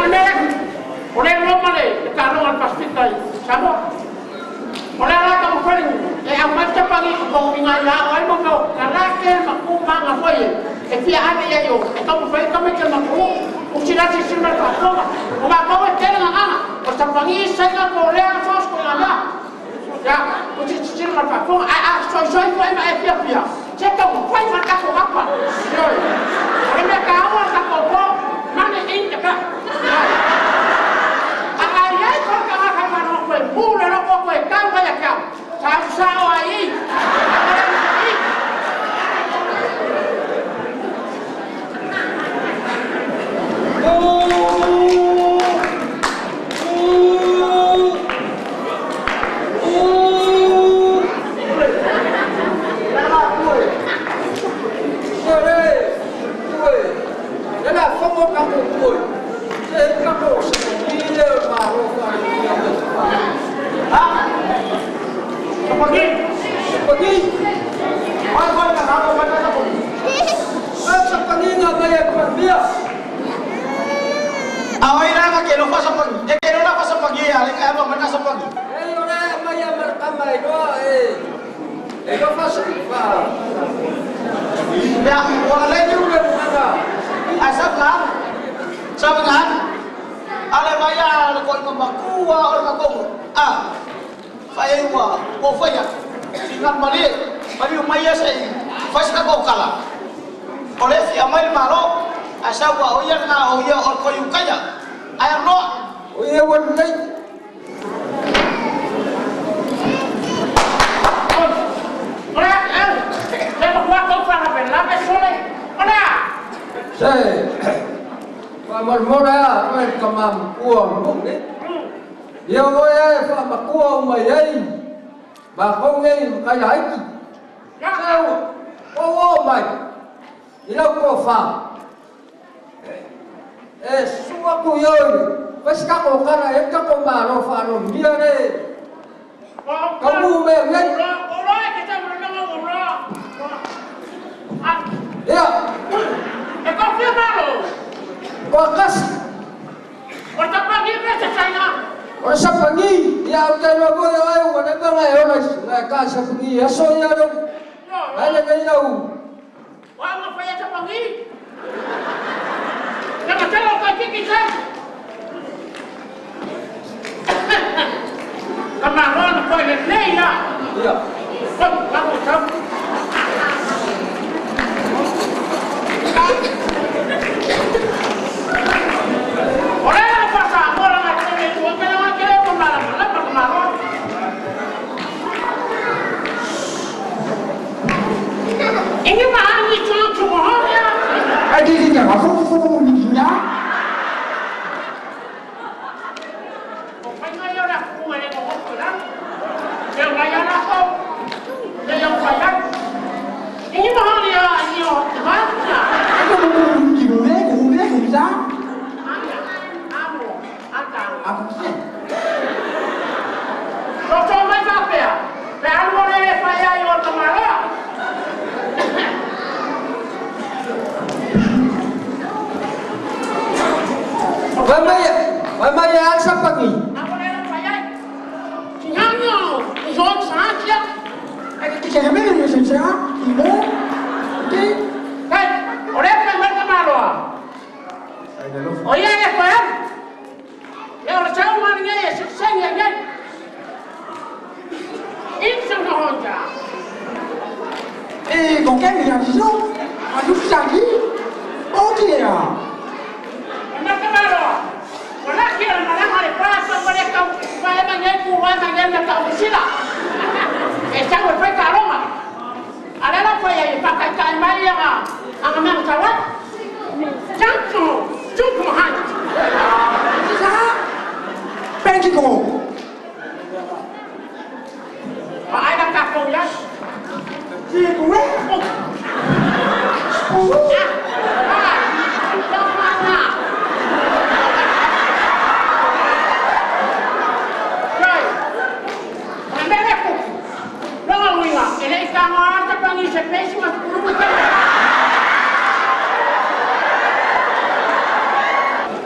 merek. Oleh lama le, kalau al pasti tay. Samo. Oleh ala kamu paling. Ang macam pagi kau ingaya, ay mo kau. Kalakel makumang apoy. Pia ame ya yo. Kamu paling kamu cuma makum. Ucilasi sila ka ko. Kau tela nga ana. Basta pangi saya ko le ang sos ko nga. Ya, ucilasi sila ka ko. Soy ko ay maepia. Cek kamu paling mata ko apa. Yo. Oleh kau ka ko. Mana ini ka. Ayai kau kau akan nak pula nak kau kau banyak kau. Sao aí?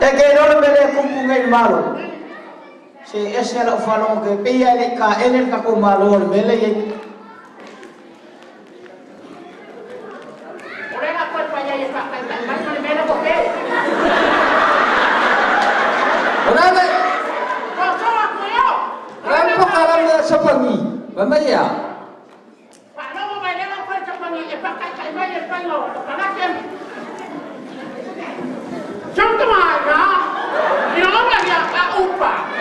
ke no bele kumpu ngai malo se esela ufalo ke pia le ka enen ka ko malo bele ye ore ka ko pa ya pa ka ka bele ko pe ora le ko so ko yo ram ko kalam na sa pangi mamaya pa no mo ba le ko sa pangi e pa ka ba ye pa no ka na ken Junto mais, e não vai a upa.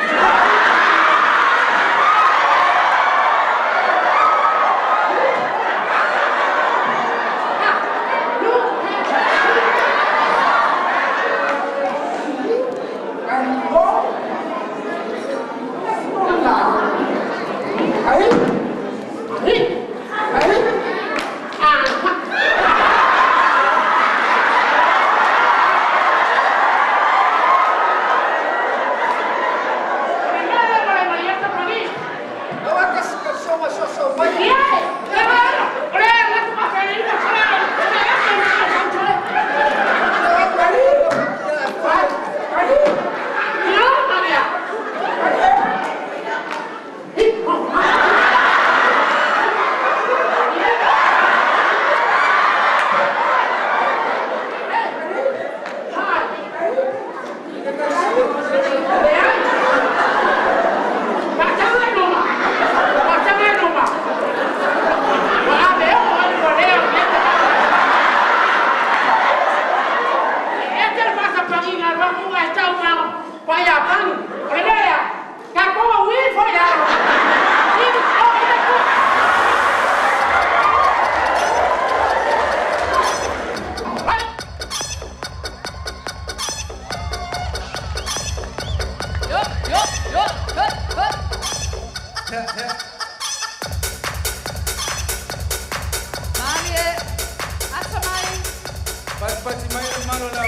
Pati mai hermano la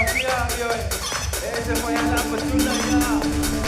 ese fue la fortuna ya.